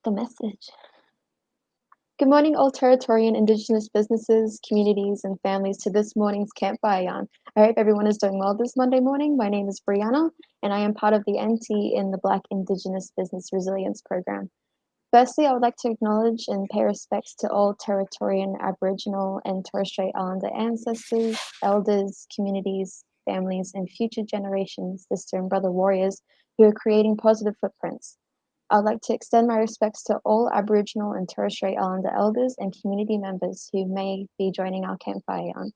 The message. Good morning, all Territorial and Indigenous businesses, communities, and families to this morning's campfire yarn. I hope everyone is doing well this Monday morning. My name is Bryanna, and I am part of the NT in the Black Indigenous Business Resilience Program. Firstly, I would like to acknowledge and pay respects to all Territorial, Aboriginal, and Torres Strait Islander ancestors, elders, communities, families, and future generations, sister and brother warriors who are creating positive footprints. I'd like to extend my respects to all Aboriginal and Torres Strait Islander elders and community members who may be joining our campfire yarn.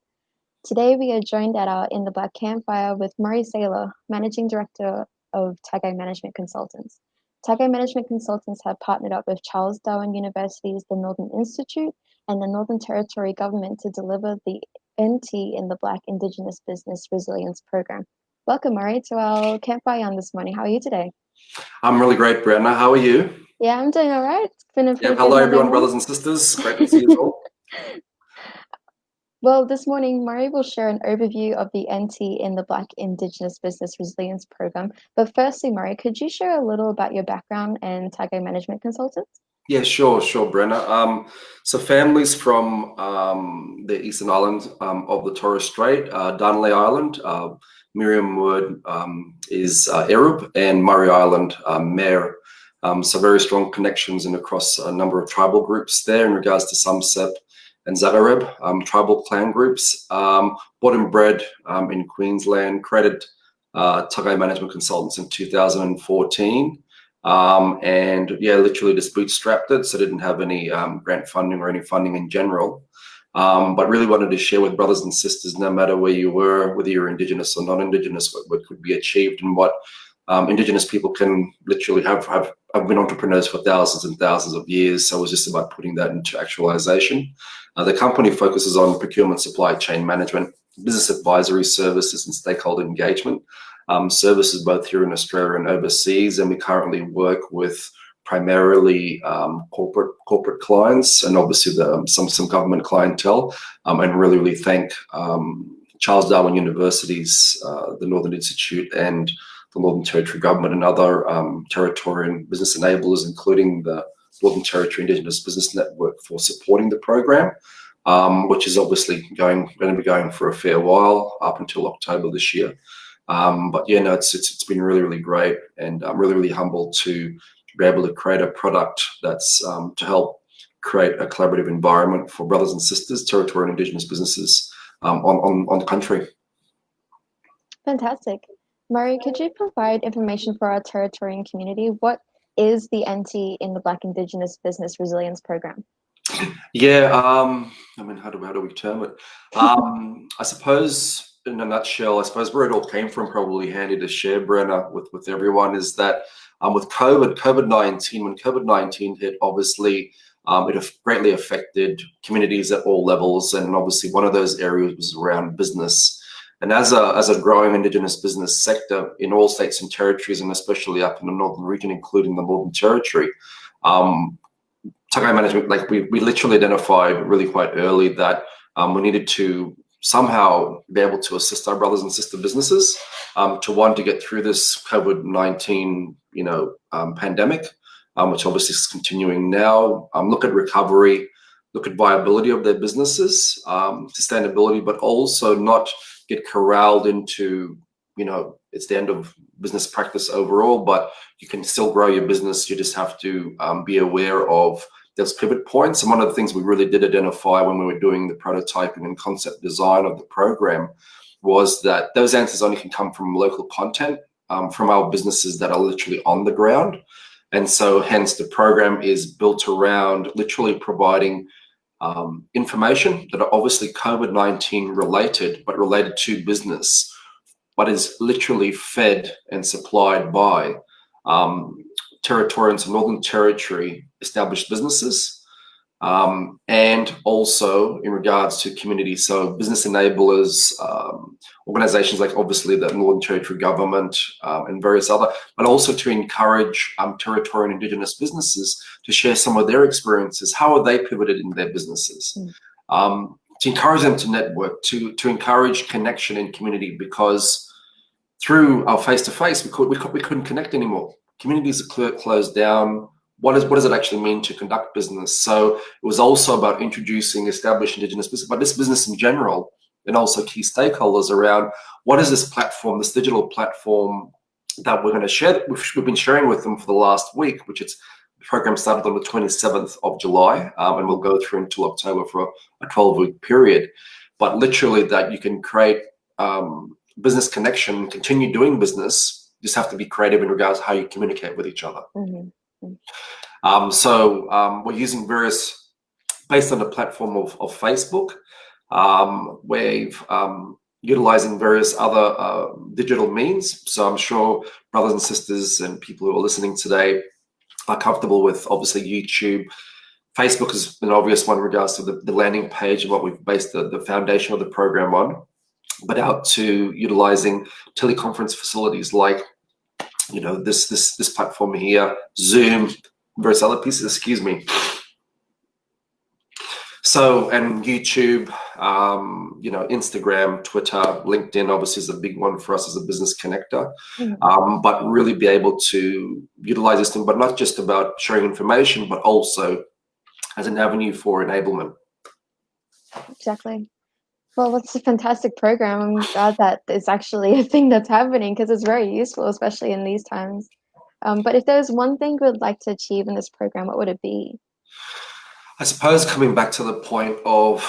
Today we are joined at our In the Black campfire with Murray Saylor, Managing Director of Tagai Management Consultants. Tagai Management Consultants have partnered up with Charles Darwin University's The Northern Institute and the Northern Territory Government to deliver the NT in the Black Indigenous Business Resilience Program. Welcome, Murray, to our campfire yarn this morning. How are you today? I'm really great, Bryanna. How are you? Yeah, I'm doing all right. It's been a pretty good Hello, Monday everyone, morning. brothers and sisters. Great to see you all. Well, this morning, Murray will share an overview of the NT in the Black Indigenous Business Resilience Program. But firstly, Murray, could you share a little about your background and Tagai Management Consultants? Yeah, sure, Bryanna. So families from the eastern island of the Torres Strait, Darnley Island, Miriam word is Erub, and Murray Island, Mayor. So very strong connections and across a number of tribal groups there in regards to Samsep and Zagareb, tribal clan groups. Born and bred in Queensland, created Tagai Management Consultants in 2014. And yeah, literally just bootstrapped it, so didn't have any grant funding or any funding in general. But really wanted to share with brothers and sisters, no matter where you were, whether you're Indigenous or non-Indigenous, what could be achieved and what Indigenous people can literally have been entrepreneurs for thousands and thousands of years. So it was just about putting that into actualization. The company focuses on procurement, supply chain management, business advisory services, and stakeholder engagement. Services both here in Australia and overseas, and we currently work with primarily corporate clients and obviously some government clientele, and really thank Charles Darwin University's the Northern Institute and the Northern Territory Government and other territorial business enablers, including the Northern Territory Indigenous Business Network, for supporting the program, which is obviously going to be going for a fair while up until October this year. But yeah, no, it's been really great, and I'm really humbled to be able to create a product that's to help create a collaborative environment for brothers and sisters, territorial and Indigenous businesses on the country. Fantastic. Murray, could you provide information for our Territorian community? What is the NT in the Black Indigenous Business Resilience Program? Yeah, I mean, how do we term it? I suppose, in a nutshell, I suppose where it all came from, probably handy to share, Bryanna, with everyone, is that with COVID-19, when COVID-19 hit, obviously it greatly affected communities at all levels, and obviously one of those areas was around business. And as a growing Indigenous business sector in all states and territories, and especially up in the northern region, including the Northern Territory, Tagai Management, like we literally identified really quite early that we needed to somehow be able to assist our brothers and sister businesses to get through this COVID-19 pandemic, which obviously is continuing now. Look at recovery, look at viability of their businesses, sustainability, but also not get corralled into it's the end of business practice overall, but you can still grow your business. You just have to be aware of those pivot points. And one of the things we really did identify when we were doing the prototyping and concept design of the program was that those answers only can come from local content, from our businesses that are literally on the ground. And so hence the program is built around literally providing information that are obviously COVID-19 related, but related to business, but is literally fed and supplied by Territorians and Northern Territory established businesses, and also in regards to community, so business enablers, organizations like obviously the Northern Territory Government and various other, but also to encourage Territorial and Indigenous businesses to share some of their experiences. How are they pivoted in their businesses? To encourage them to network, to encourage connection in community, because through our face-to-face, we couldn't connect anymore. Communities are closed down. what does it actually mean to conduct business? So it was also about introducing established Indigenous business, but this business in general, and also key stakeholders around what is this platform, this digital platform that we're going to share. We've been sharing with them for the last week, which it's the program started on the 27th of July, and will go through until October for a 12-week period. But literally that you can create business connection, continue doing business. You just have to be creative in regards to how you communicate with each other. So we're using various, based on the platform of Facebook, we've utilizing various other digital means. So I'm sure brothers and sisters and people who are listening today are comfortable with obviously YouTube. Facebook is an obvious one in regards to the landing page and what we've based the foundation of the program on, but out to utilizing teleconference facilities like, you know, this platform here, Zoom, various other pieces, excuse me. So, and YouTube, you know, Instagram, Twitter, LinkedIn obviously is a big one for us as a business connector, but really be able to utilize this thing, but not just about sharing information, but also as an avenue for enablement. Exactly. Well, it's a fantastic program. I'm glad that it's actually a thing that's happening because it's very useful, especially in these times. But if there's one thing we'd like to achieve in this program, what would it be? I suppose coming back to the point of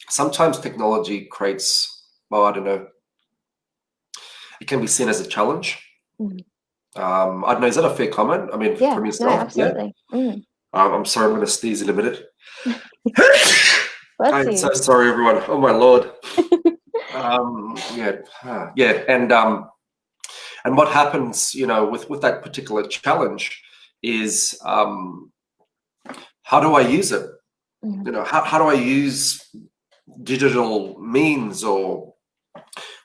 sometimes technology creates, well, I don't know, it can be seen as a challenge. I don't know, is that a fair comment? I mean, from yourself? No, absolutely. Yeah? I'm sorry, I'm going to sneeze in a minute. Bless you. I'm so sorry, everyone. Oh, my Lord. And what happens, you know, with that particular challenge is how do I use it? You know, how do I use digital means? Or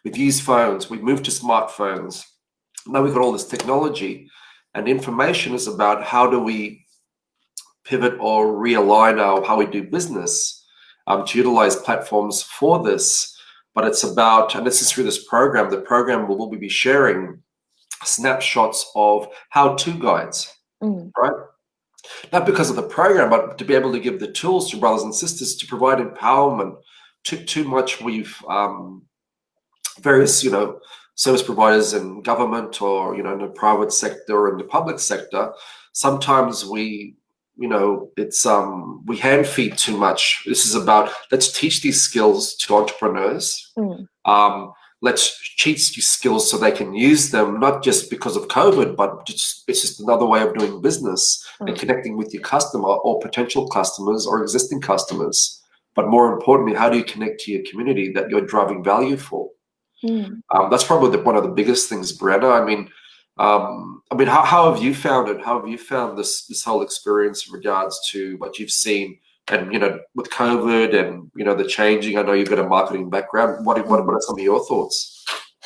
we've used phones, we've moved to smartphones. Now we've got all this technology, and information is about how do we pivot or realign how we do business to utilize platforms for this. But it's about, and this is through this program, the program will be sharing snapshots of how-to guides, right? Not because of the program, but to be able to give the tools to brothers and sisters to provide empowerment. Too much we've various, you know, service providers and government, or, you know, in the private sector or in the public sector, sometimes we, you know, it's we hand feed too much. This is about, let's teach these skills to entrepreneurs. Let's teach these skills so they can use them, not just because of COVID, but it's just another way of doing business and connecting with your customer or potential customers or existing customers. But more importantly, how do you connect to your community that you're driving value for? That's probably one of the biggest things, Bryanna. I mean, how have you found it? How have you found this whole experience in regards to what you've seen? And, you know, with COVID and, you know, the changing, I know you've got a marketing background. What are some of your thoughts?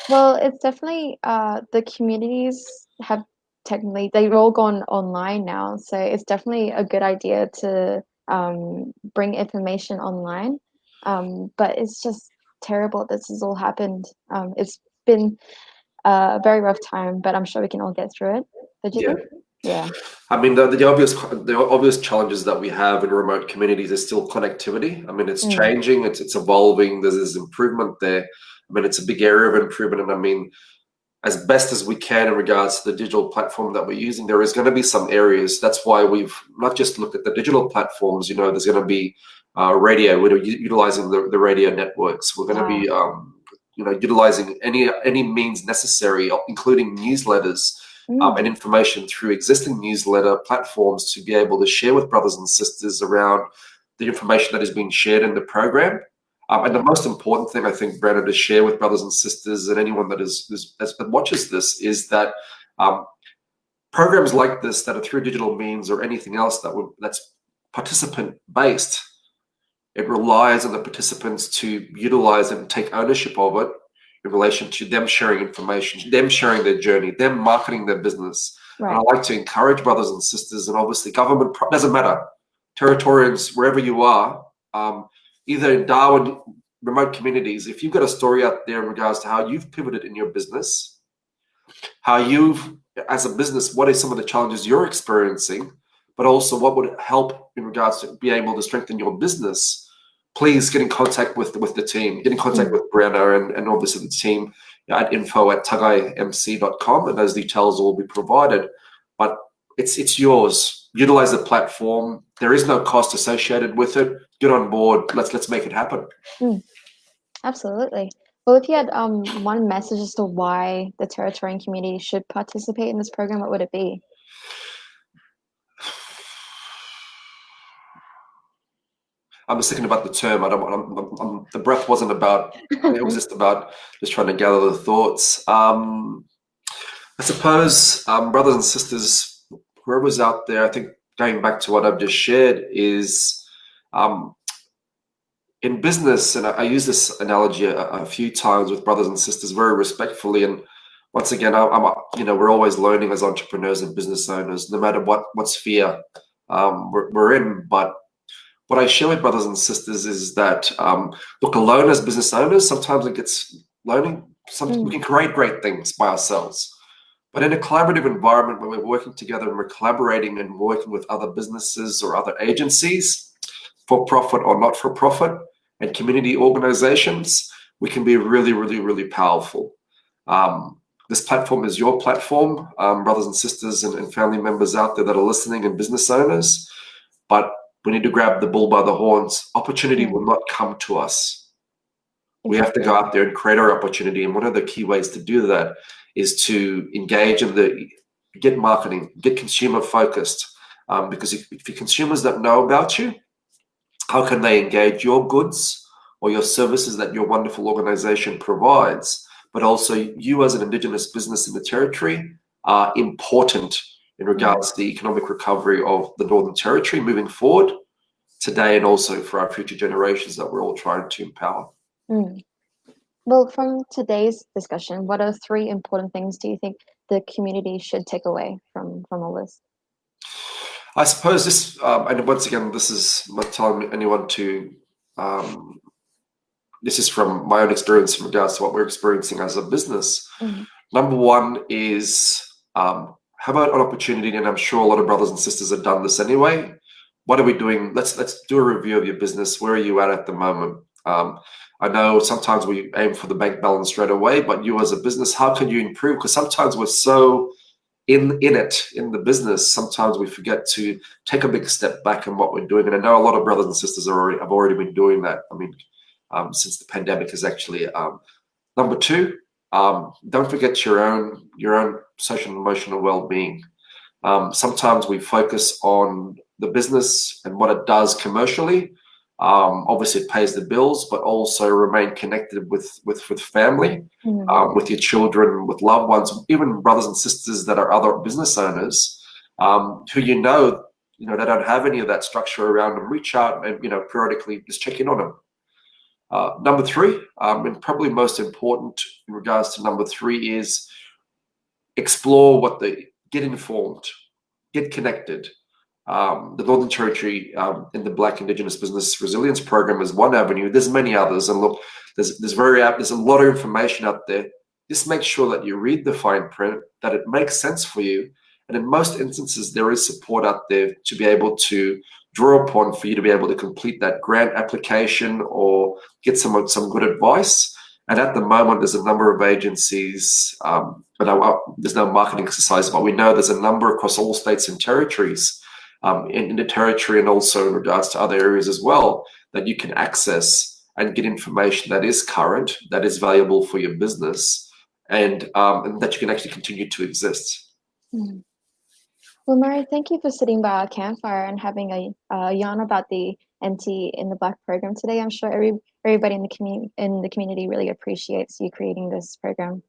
Well, it's definitely the communities have technically, they've all gone online now. So it's definitely a good idea to bring information online. But it's just terrible this has all happened. It's been a very rough time, but I'm sure we can all get through it. Don't you think? Yeah. I mean, the obvious challenges that we have in remote communities is still connectivity. I mean, it's changing, it's evolving. There's improvement there. I mean, it's a big area of improvement, and I mean, as best as we can in regards to the digital platform that we're using, there is going to be some areas. That's why we've not just looked at the digital platforms. You know, there's going to be radio. We're utilizing the radio networks. We're going to be, you know, utilizing any means necessary, including newsletters. And information through existing newsletter platforms to be able to share with brothers and sisters around the information that is being shared in the program. And the most important thing, I think, Bryanna, to share with brothers and sisters and anyone that that watches this is that programs like this that are through digital means or anything else that's participant-based, it relies on the participants to utilize and take ownership of it in relation to them sharing information, them sharing their journey, them marketing their business. Right. And I like to encourage brothers and sisters, and obviously government, doesn't matter, Territorians, wherever you are, either in Darwin, remote communities, if you've got a story out there in regards to how you've pivoted in your business, how you've, as a business, what are some of the challenges you're experiencing, but also what would help in regards to be able to strengthen your business. Please get in contact with the team, get in contact with Bryanna and obviously the team at info@tagaimc.com, and those details will be provided. But it's yours. Utilize the platform. There is no cost associated with it. Get on board. Let's make it happen. Absolutely. Well, if you had one message as to why the Territorian community should participate in this program, what would it be? I'm just thinking about the term. The breath wasn't about. It was just about just trying to gather the thoughts. I suppose, brothers and sisters, whoever's out there, I think going back to what I've just shared is, in business, and I use this analogy a few times with brothers and sisters very respectfully. And once again, we're always learning as entrepreneurs and business owners, no matter what sphere we're in. But what I share with brothers and sisters is that, look, alone as business owners, sometimes it gets lonely. We can create great things by ourselves. But in a collaborative environment where we're working together and we're collaborating and working with other businesses or other agencies, for profit or not for profit, and community organizations, we can be really, really, really powerful. This platform is your platform, brothers and sisters and family members out there that are listening and business owners. But we need to grab the bull by the horns. Opportunity will not come to us. We have to go out there and create our opportunity. And one of the key ways to do that is to engage in get marketing, get consumer focused. Because if your consumers don't know about you, how can they engage your goods or your services that your wonderful organization provides? But also you as an Indigenous business in the Territory are important in regards to the economic recovery of the Northern Territory moving forward today and also for our future generations that we're all trying to empower. Well, from today's discussion, what are 3 important things do you think the community should take away from all this? I suppose this, and once again, this is not telling anyone to, this is from my own experience in regards to what we're experiencing as a business. Number 1 is, have an opportunity, and I'm sure a lot of brothers and sisters have done this anyway. What are we doing? Let's do a review of your business. Where are you at the moment? I know sometimes we aim for the bank balance straight away, but you as a business, how can you improve? Because sometimes we're so in the business, sometimes we forget to take a big step back in what we're doing. And I know a lot of brothers and sisters have already been doing that. I mean, since the pandemic is actually. Number 2, don't forget your own social and emotional well-being. Sometimes we focus on the business and what it does commercially. Obviously it pays the bills, but also remain connected with family, with your children, with loved ones, even brothers and sisters that are other business owners, who they don't have any of that structure around them. Reach out and periodically just check in on them. Number 3, and probably most important in regards to number 3, is explore get informed, get connected. The Northern Territory in the Black Indigenous Business Resilience Program is one avenue. There's many others, and look, there's a lot of information out there. Just make sure that you read the fine print, that it makes sense for you, and in most instances, there is support out there to be able to draw upon for you to be able to complete that grant application or get some good advice. And at the moment, there's a number of agencies, but there's no marketing exercise, but we know there's a number across all states and territories in the Territory and also in regards to other areas as well that you can access and get information that is current, that is valuable for your business, and that you can actually continue to exist. Well, Murray, thank you for sitting by our campfire and having a yarn about the NT in the Black program today. I'm sure everybody in the community really appreciates you creating this program.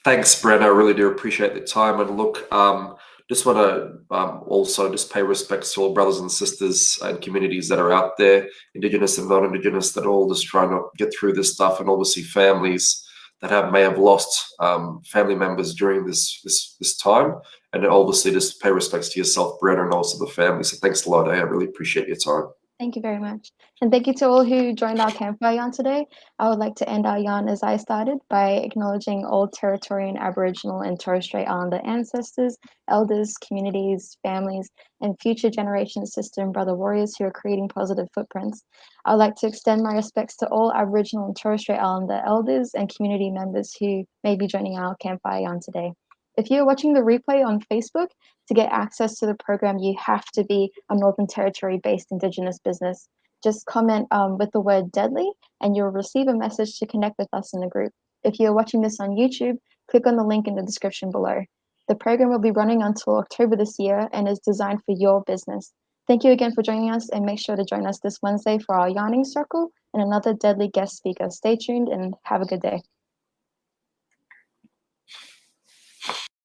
Thanks, Brent. I really do appreciate the time. And look, just want to also just pay respects to all brothers and sisters and communities that are out there, Indigenous and non-Indigenous, that are all just trying to get through this stuff, and obviously families that may have lost family members during this time. And obviously just pay respects to yourself, Brent, and also the family. So thanks a lot. I really appreciate your time. Thank you very much. And thank you to all who joined our campfire yarn today. I would like to end our yarn as I started by acknowledging all Territorian, Aboriginal, and Torres Strait Islander ancestors, elders, communities, families, and future generations, sister and brother warriors who are creating positive footprints. I would like to extend my respects to all Aboriginal and Torres Strait Islander elders and community members who may be joining our campfire yarn today. If you're watching the replay on Facebook, to get access to the program, you have to be a Northern Territory based Indigenous business. Just comment with the word deadly and you'll receive a message to connect with us in the group. If you're watching this on YouTube, click on the link in the description below. The program will be running until October this year and is designed for your business. Thank you again for joining us, and make sure to join us this Wednesday for our yarning circle and another deadly guest speaker. Stay tuned and have a good day.